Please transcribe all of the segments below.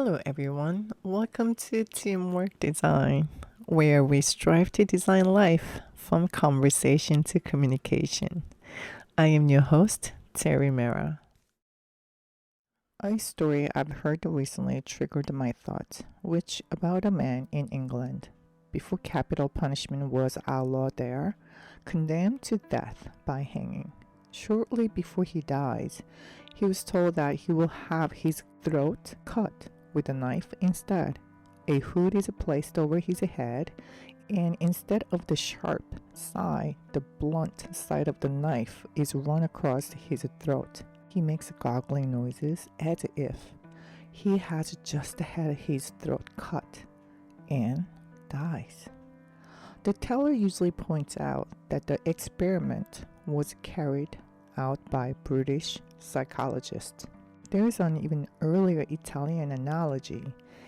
Hello, everyone. Welcome to Teamwork Design, where we strive to design life from conversation to communication. I am your host, Terry Mera. A story I've heard recently triggered my thoughts, which about a man in England, before capital punishment was outlawed there, condemned to death by hanging. Shortly before he dies, he was told that he will have his throat cut with a knife instead. A hood is placed over his head, and instead of the sharp side, the blunt side of the knife is run across his throat. He makes goggling noises as if he has just had his throat cut and dies. The teller usually points out that the experiment was carried out by British psychologists. There is an even earlier Italian analogy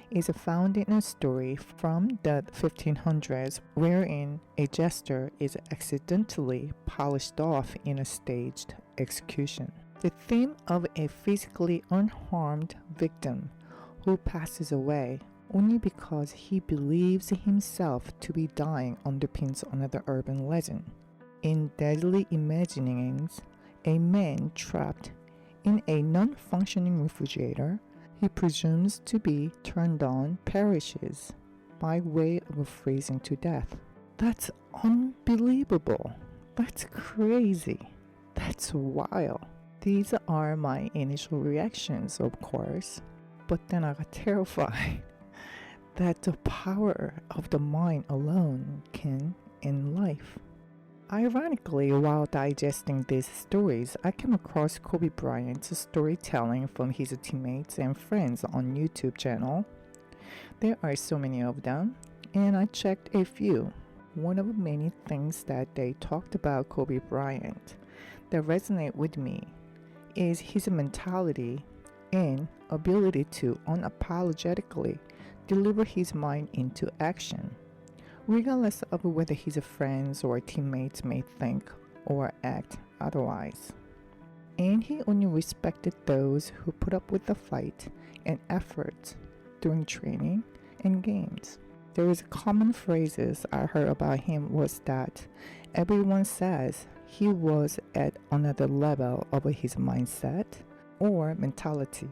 is found in a story from the 1500s wherein a jester is accidentally polished off in a staged execution. The theme of a physically unharmed victim who passes away only because he believes himself to be dying underpins another urban legend. In Deadly Imaginings, a man trapped in a non-functioning refrigerator he presumes to be turned on perishes by way of freezing to death. That's unbelievable. That's crazy. That's wild. These are my initial reactions, of course, but then I got terrified that the power of the mind alone can end life. Ironically, while digesting these stories, I came across Kobe Bryant's storytelling from his teammates and friends on YouTube channel. There are so many of them, and I checked a few. One of many things that they talked about Kobe Bryant that resonate with me is his mentality and ability to unapologetically deliver his mind into action, regardless of whether his friends or teammates may think or act otherwise. And he only respected those who put up with the fight and effort during training and games. There is common phrases I heard about him was that everyone says he was at another level of his mindset or mentality.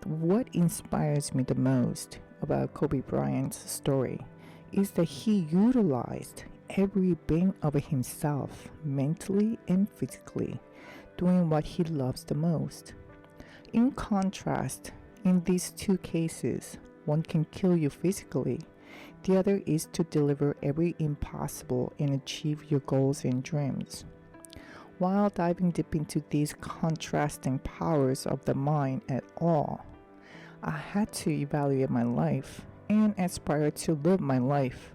What inspires me the most about Kobe Bryant's story is that he utilized every bit of himself mentally and physically, doing what he loves the most. In contrast, in these two cases, one can kill you physically, the other is to deliver every impossible and achieve your goals and dreams. While diving deep into these contrasting powers of the mind at all, I had to evaluate my life and aspire to live my life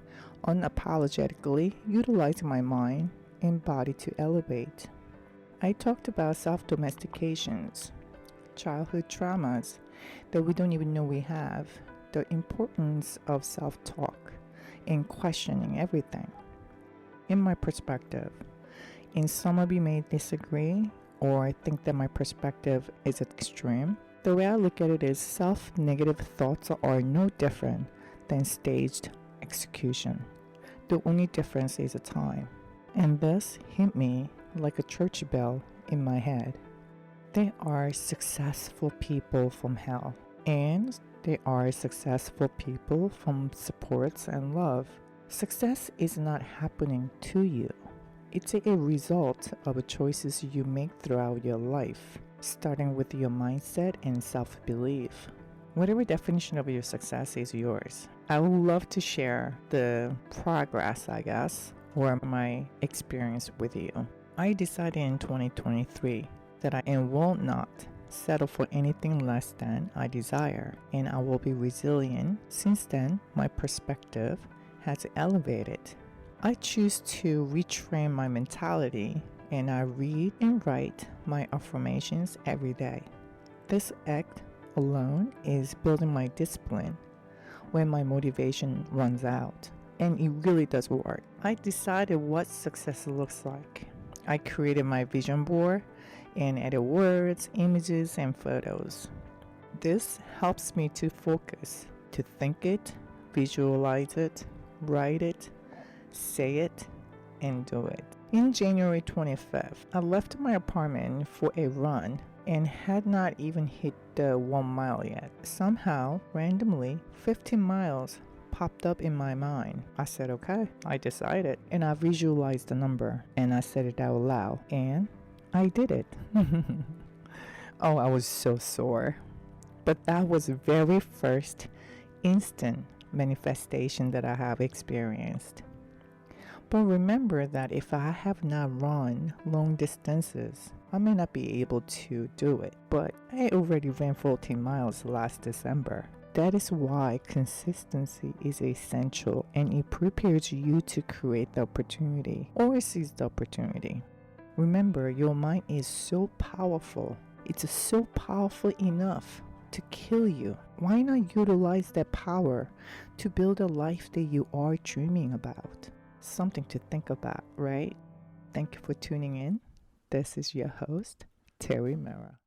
unapologetically, utilizing my mind and body to elevate. I talked about self-domestications, childhood traumas that we don't even know we have, the importance of self-talk, and questioning everything. In my perspective, and some of you may disagree or think that my perspective is extreme, the way I look at it is self-negative thoughts are no different than staged execution. The only difference is the time. And this hit me like a church bell in my head. There are successful people from hell, and there are successful people from supports and love. Success is not happening to you. It's a result of choices you make throughout your life, starting with your mindset and self-belief. Whatever definition of your success is yours. I would love to share the progress, I guess, or my experience with you. I decided in 2023 that I will not settle for anything less than I desire, and I will be resilient. Since then, my perspective has elevated. I choose to retrain my mentality, and I read and write my affirmations every day. This act alone is building my discipline when my motivation runs out, and it really does work. I decided what success looks like. I created my vision board and added words, images, and photos. This helps me to focus, to think it, visualize it, write it, say it, and do it. In January 25th, I left my apartment for a run and had not even hit the 1 mile yet. Somehow, randomly, 15 miles popped up in my mind. I said, okay, I decided. And I visualized the number and I said it out loud. And I did it. Oh, I was so sore. But that was the very first instant manifestation that I have experienced. But remember that if I have not run long distances, I may not be able to do it. But I already ran 14 miles last December. That is why consistency is essential and it prepares you to create the opportunity or seize the opportunity. Remember, your mind is so powerful. It's so powerful enough to kill you. Why not utilize that power to build a life that you are dreaming about? Something to think about, right? Thank you for tuning in. This is your host, Terry Mera.